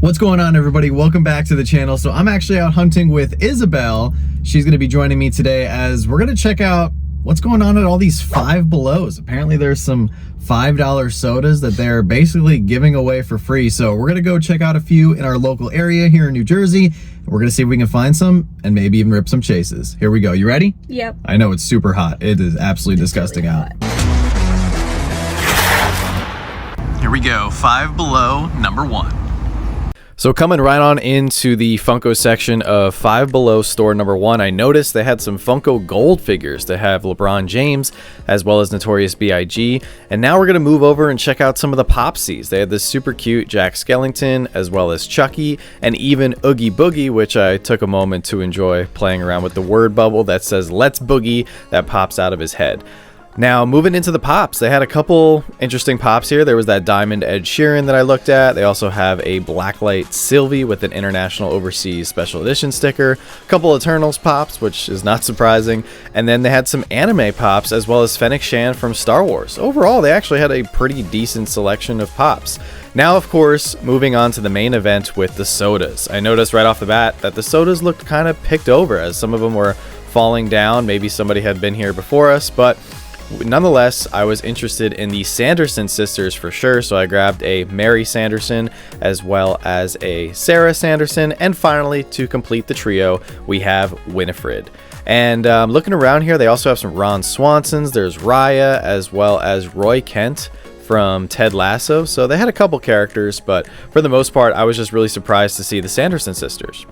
What's going on, everybody? Welcome back to the channel. So I'm actually out hunting with Isabel. She's going to be joining me today as we're going to check out what's going on at all these Five Belows. Apparently there's some $5 sodas that they're basically giving away for free. So we're going to go check out a few in our local area here in New Jersey. We're going to see if we can find some and maybe even rip some chases. Here we go. You ready? Yep. I know it's super hot. It is absolutely disgusting really out. Here we go. Five Below, number 1. So coming right on into the Funko section of Five Below store number 1, I noticed they had some Funko Gold figures that have LeBron James as well as Notorious B.I.G. And now we're going to move over and check out some of the Popsies. They had this super cute Jack Skellington as well as Chucky and even Oogie Boogie, which I took a moment to enjoy playing around with the word bubble that says "Let's Boogie" that pops out of his head. Now, moving into the Pops, they had a couple interesting Pops here. There was that Diamond Ed Sheeran that I looked at. They also have a Blacklight Sylvie with an International Overseas Special Edition sticker. A couple Eternals Pops, which is not surprising. And then they had some anime Pops, as well as Fennec Shan from Star Wars. Overall, they actually had a pretty decent selection of Pops. Now, of course, moving on to the main event with the sodas. I noticed right off the bat that the sodas looked kind of picked over, as some of them were falling down. Maybe somebody had been here before us, but nonetheless, I was interested in the Sanderson sisters for sure, so I grabbed a Mary Sanderson as well as a Sarah Sanderson, and finally, to complete the trio, we have Winifred. And looking around here, they also have some Ron Swansons. There's Raya as well as Roy Kent from Ted Lasso, so they had a couple characters, but for the most part, I was just really surprised to see the Sanderson sisters.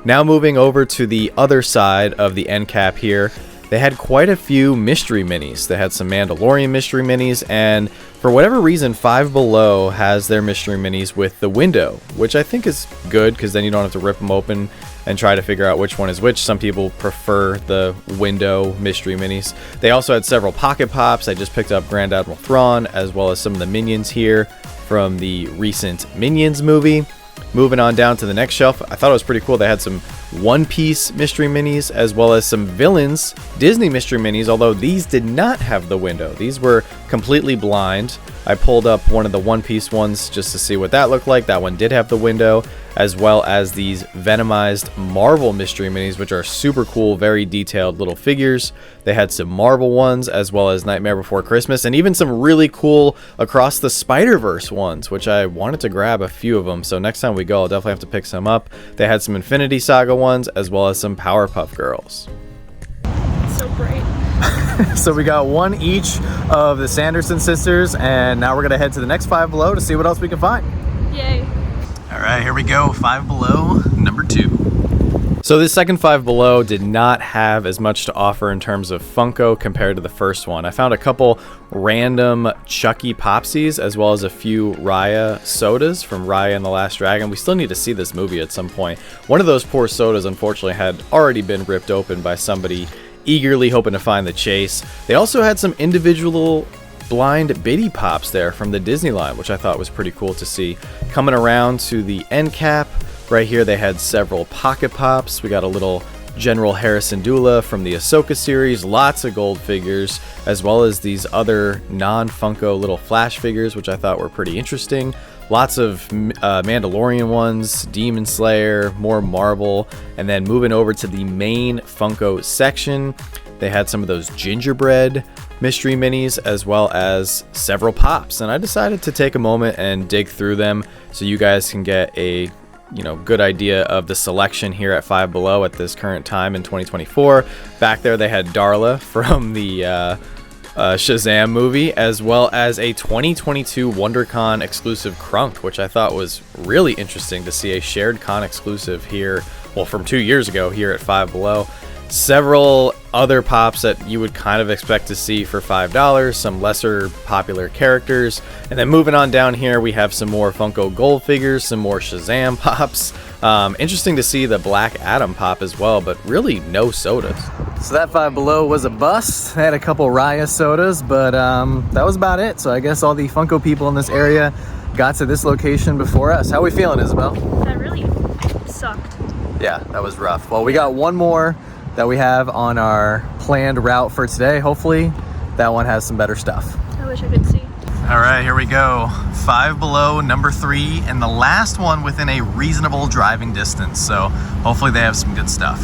Now moving over to the other side of the end cap here, they had quite a few mystery minis. They had some Mandalorian mystery minis, and for whatever reason, Five Below has their mystery minis with the window, which I think is good because then you don't have to rip them open and try to figure out which one is which. Some people prefer the window mystery minis. They also had several Pocket Pops. I just picked up Grand Admiral Thrawn, as well as some of the Minions here from the recent Minions movie. Moving on down to the next shelf, I thought it was pretty cool. They had some One Piece mystery minis as well as some Villains Disney mystery minis, although these did not have the window. These were completely blind. I pulled up one of the One Piece ones just to see what that looked like. That one did have the window, as well as these Venomized Marvel mystery minis, which are super cool, very detailed little figures. They had some Marvel ones, as well as Nightmare Before Christmas, and even some really cool Across the Spider-Verse ones, which I wanted to grab a few of them. So next time we go, I'll definitely have to pick some up. They had some Infinity Saga ones, as well as some Powerpuff Girls. So bright. So we got one each of the Sanderson sisters, and now we're gonna head to the next Five Below to see what else we can find. Yay. All right, here we go. Five Below, number 2. So this second Five Below did not have as much to offer in terms of Funko compared to the first one. I found a couple random Chucky Popsies, as well as a few Raya sodas from Raya and the Last Dragon. We still need to see this movie at some point. One of those poor sodas, unfortunately, had already been ripped open by somebody eagerly hoping to find the chase. They also had some individual blind Biddy Pops there from the Disney line, which I thought was pretty cool to see. Coming around to the end cap, right here they had several Pocket Pops. We got a little General Harrison Dula from the Ahsoka series, lots of gold figures, as well as these other non-Funko little Flash figures, which I thought were pretty interesting. Lots of Mandalorian ones, Demon Slayer, more Marvel, and then moving over to the main Funko section, they had some of those gingerbread mystery minis, as well as several Pops, and I decided to take a moment and dig through them so you guys can get a good idea of the selection here at Five Below at this current time in 2024. Back there they had Darla from the Shazam movie, as well as a 2022 WonderCon exclusive Krunk, which I thought was really interesting to see a shared con exclusive here, well, from 2 years ago here at Five Below. Several other Pops that you would kind of expect to see for $5, some lesser popular characters, and then moving on down here we have some more Funko Gold figures, some more Shazam Pops. Interesting to see the Black Adam Pop as well, but really no sodas. So that Five Below was a bust. They had a couple Raya sodas, but that was about it. So I guess all the Funko people in this area got to this location before us. How are we feeling, Isabel? That really sucked. Yeah, that was rough. Well, we got one more that we have on our planned route for today. Hopefully that one has some better stuff. I wish I could see. All right, here we go. Five Below, number 3, and the last one within a reasonable driving distance. So hopefully they have some good stuff.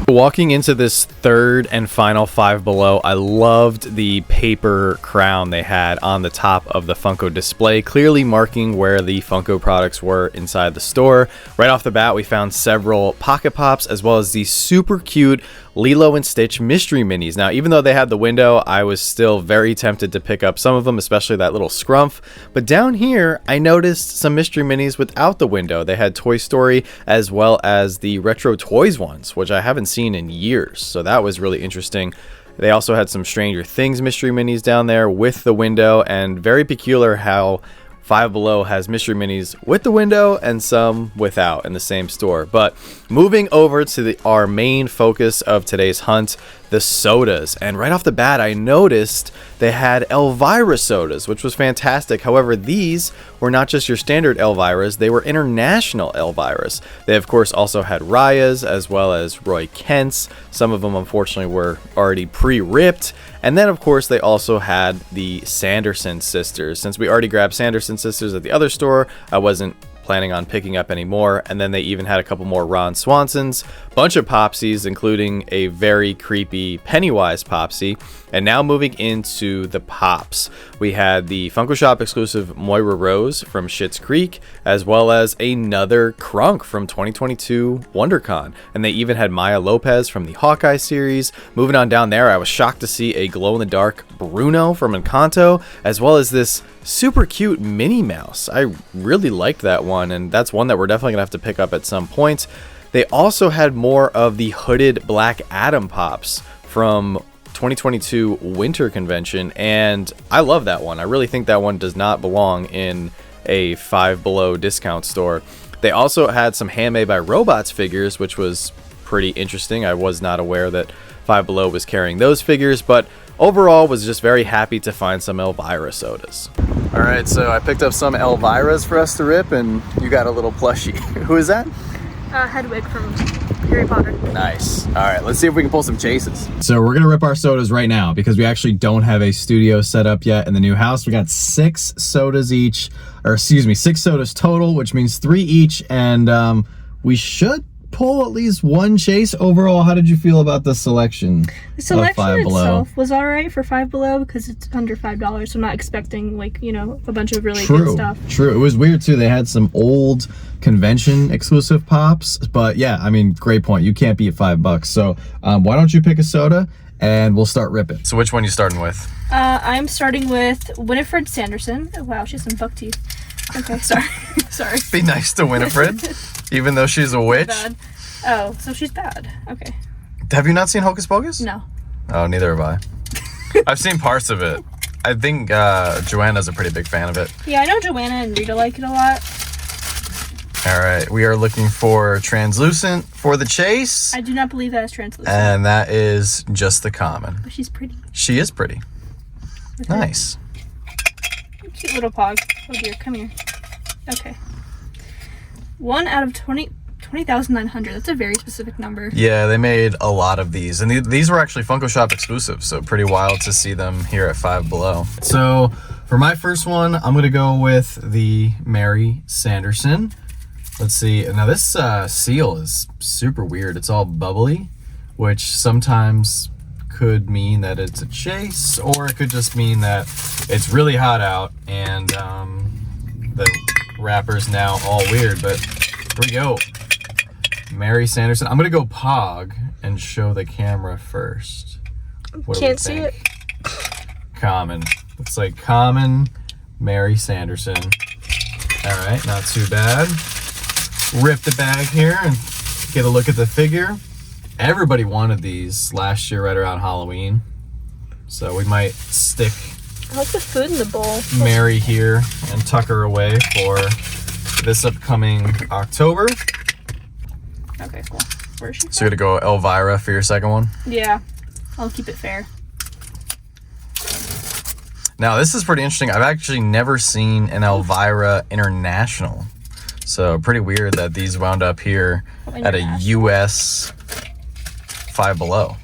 Walking into this third and final Five Below, I loved the paper crown they had on the top of the Funko display, clearly marking where the Funko products were inside the store. Right off the bat, we found several Pocket Pops as well as these super cute Lilo and Stitch mystery minis. Now, even though they had the window, I was still very tempted to pick up some of them, especially that little Scrumph. But down here, I noticed some mystery minis without the window. They had Toy Story as well as the Retro Toys ones, which I haven't seen in years. So that was really interesting. They also had some Stranger Things mystery minis down there with the window, and very peculiar how Five Below has mystery minis with the window and some without in the same store. But moving over to our main focus of today's hunt, the sodas. And right off the bat, I noticed they had Elvira sodas, which was fantastic. However, these were not just your standard Elviras, they were international Elviras. They, of course, also had Raya's as well as Roy Kent's. Some of them, unfortunately, were already pre-ripped. And then, of course, they also had the Sanderson sisters. Since we already grabbed Sanderson sisters at the other store, I wasn't planning on picking up any more. And then they even had a couple more Ron Swansons, bunch of Popsies, including a very creepy Pennywise Popsy. And now moving into the Pops, we had the Funko Shop exclusive Moira Rose from Schitt's Creek, as well as another Krunk from 2022 WonderCon. And they even had Maya Lopez from the Hawkeye series. Moving on down there, I was shocked to see a glow-in-the-dark Bruno from Encanto, as well as this super cute Minnie Mouse. I really liked that one, and that's one that we're definitely gonna have to pick up at some point. They also had more of the hooded Black Adam Pops from 2022 Winter Convention, and I love that one. I really think that one does not belong in a Five Below discount store. They also had some Handmade by Robots figures, which was pretty interesting. I was not aware that Five Below was carrying those figures, but overall was just very happy to find some Elvira sodas. All right, so I picked up some Elviras for us to rip, and you got a little plushie. Who is that? Hedwig from Harry Potter. Nice. All right, let's see if we can pull some chases. So we're gonna rip our sodas right now because we actually don't have a studio set up yet in the new house. We got 6 sodas each, or excuse me, 6 sodas total, which means 3 each, and we should pull at least one chase. Overall, how did you feel about the selection? The selection itself was all right for Five Below because it's under $5. So I'm not expecting, like, you know, a bunch of really good stuff. True. It was weird too. They had some old convention exclusive pops, but yeah, I mean, great point. You can't beat $5. So why don't you pick a soda and we'll start ripping. So which one are you starting with? I'm starting with Winifred Sanderson. Oh, wow, she has some buck teeth. Okay, sorry. Sorry. Be nice to Winifred, even though she's a witch. Bad. Oh, so she's bad. Okay. Have you not seen Hocus Pocus? No. Oh, neither have I. I've seen parts of it. I think Joanna's a pretty big fan of it. Yeah, I know Joanna and Rita like it a lot. All right, we are looking for translucent for the chase. I do not believe that is translucent. And that is just the common. But she's pretty. She is pretty. Okay. Nice. Cute little pog. Oh dear, come here. Okay. 1 out of 20,900. That's a very specific number. Yeah, they made a lot of these. And these were actually Funko Shop exclusives, so pretty wild to see them here at Five Below. So for my first one, I'm going to go with the Mary Sanderson. Let's see. Now this seal is super weird. It's all bubbly, which sometimes could mean that it's a chase, or it could just mean that it's really hot out and the wrapper's now all weird. But here we go. Mary Sanderson. I'm gonna go Pog and show the camera first. Can't see it. Common. Looks like common Mary Sanderson. All right, not too bad. Rip the bag here and get a look at the figure. Everybody wanted these last year right around Halloween, so we might stick I like the food in the bowl. Mary here and tuck her away for this upcoming October. Okay, cool. Where is she? So you're gonna go Elvira for your second one? Yeah, I'll keep it fair. Now this is pretty interesting. I've actually never seen an Elvira International. So pretty weird that these wound up here at a US Five Below.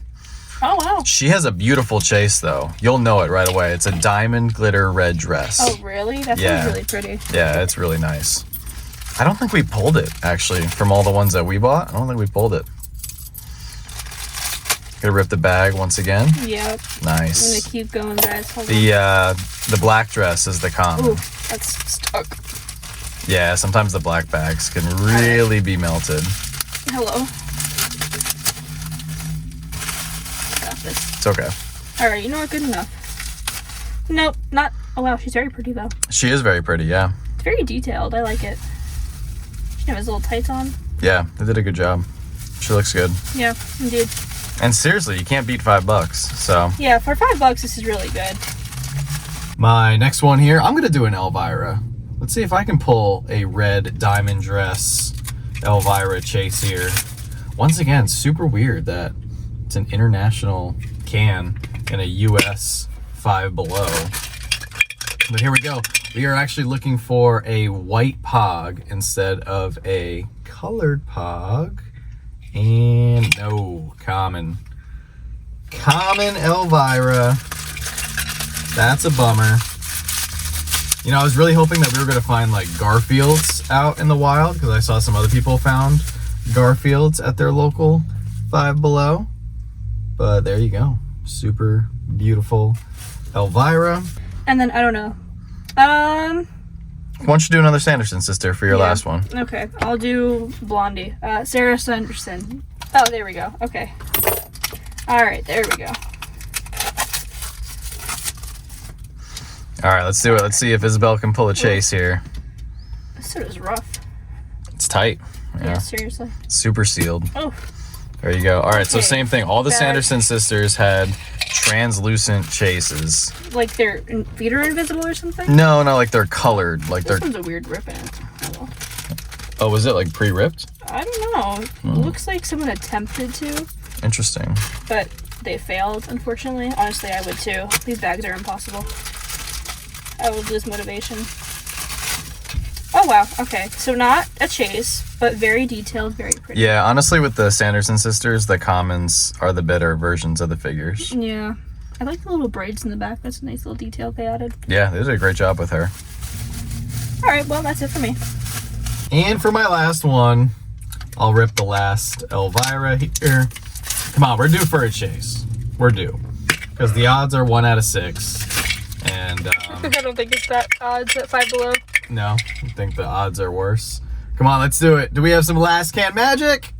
Oh, wow. She has a beautiful chase, though. You'll know it right away. It's a diamond glitter red dress. Oh, really? That sounds really pretty. Yeah, it's really nice. I don't think we pulled it, actually, from all the ones that we bought. I don't think we pulled it. Gonna rip the bag once again. Yep. Nice. I'm gonna keep going, guys. Hold on. The black dress is the common. Ooh, that's stuck. Yeah, sometimes the black bags can really be melted. Hello. Got this. It's okay. Alright, you know what? Good enough. Nope, not. Oh, wow, she's very pretty, though. She is very pretty, yeah. It's very detailed. I like it. She has little tights on. Yeah, they did a good job. She looks good. Yeah, indeed. And seriously, you can't beat $5, so. Yeah, for $5, this is really good. My next one here, I'm gonna do an Elvira. Let's see if I can pull a red diamond dress Elvira chase here. Once again, super weird that it's an international can in a US 5 Below. But here we go. We are actually looking for a white pog instead of a colored pog. And no, common. Common Elvira. That's a bummer. You know, I was really hoping that we were going to find like Garfields out in the wild because I saw some other people found Garfields at their local 5 Below. But there you go. Super beautiful Elvira. And then, I don't know. Why don't you do another Sanderson sister for your last one? Okay, I'll do Blondie. Sarah Sanderson. Oh, there we go. Okay. Alright, there we go. Alright, let's do it. Let's see if Isabel can pull a chase here. This suit is rough. It's tight. Yeah, seriously. Super sealed. Oh. There you go. Alright, so Okay. same thing. All the Sanderson sisters had translucent chases. Like their feet are invisible or something? No, like they're colored. Like This one's a weird rip in it. Oh, well. Oh, was it like pre-ripped? I don't know. It looks like someone attempted to, Interesting. but they failed, unfortunately. Honestly, I would too. These bags are impossible. I would lose motivation. Oh, wow. Okay. So not a chase, but very detailed, very pretty. Yeah, honestly, with the Sanderson sisters, the commons are the better versions of the figures. Yeah. I like the little braids in the back. That's a nice little detail they added. Yeah, they did a great job with her. All right. Well, that's it for me. And for my last one, I'll rip the last Elvira here. Come on, we're due for a chase. We're due. Because the odds are 1 out of 6. And, I don't think it's that odds at 5 Below. no, I think the odds are worse. Come on, let's do it. Do we have some last can magic?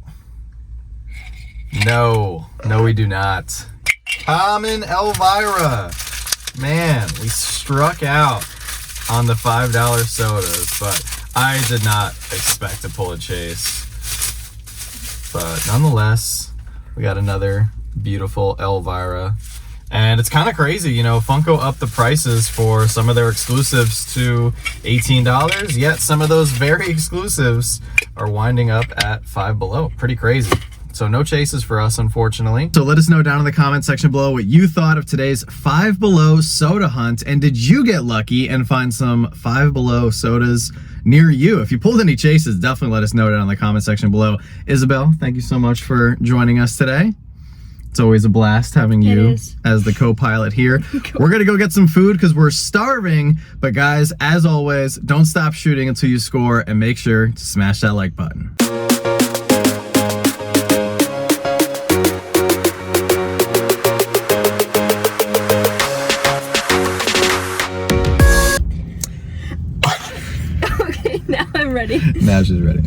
No, we do not. Common Elvira. Man, we struck out on the $5 sodas, but I did not expect to pull a chase. But nonetheless, we got another beautiful Elvira. And it's kind of crazy, you know, Funko upped the prices for some of their exclusives to $18, yet some of those very exclusives are winding up at 5 Below. Pretty crazy. So no chases for us, unfortunately. So let us know down in the comment section below what you thought of today's 5 Below soda hunt, and did you get lucky and find some 5 Below sodas near you? If you pulled any chases, definitely let us know down in the comment section below. Isabel, thank you so much for joining us today. It's always a blast having you as the co-pilot here. We're gonna go get some food because we're starving. But guys, as always, don't stop shooting until you score, and make sure to smash that like button. Okay, now I'm ready. Now she's ready.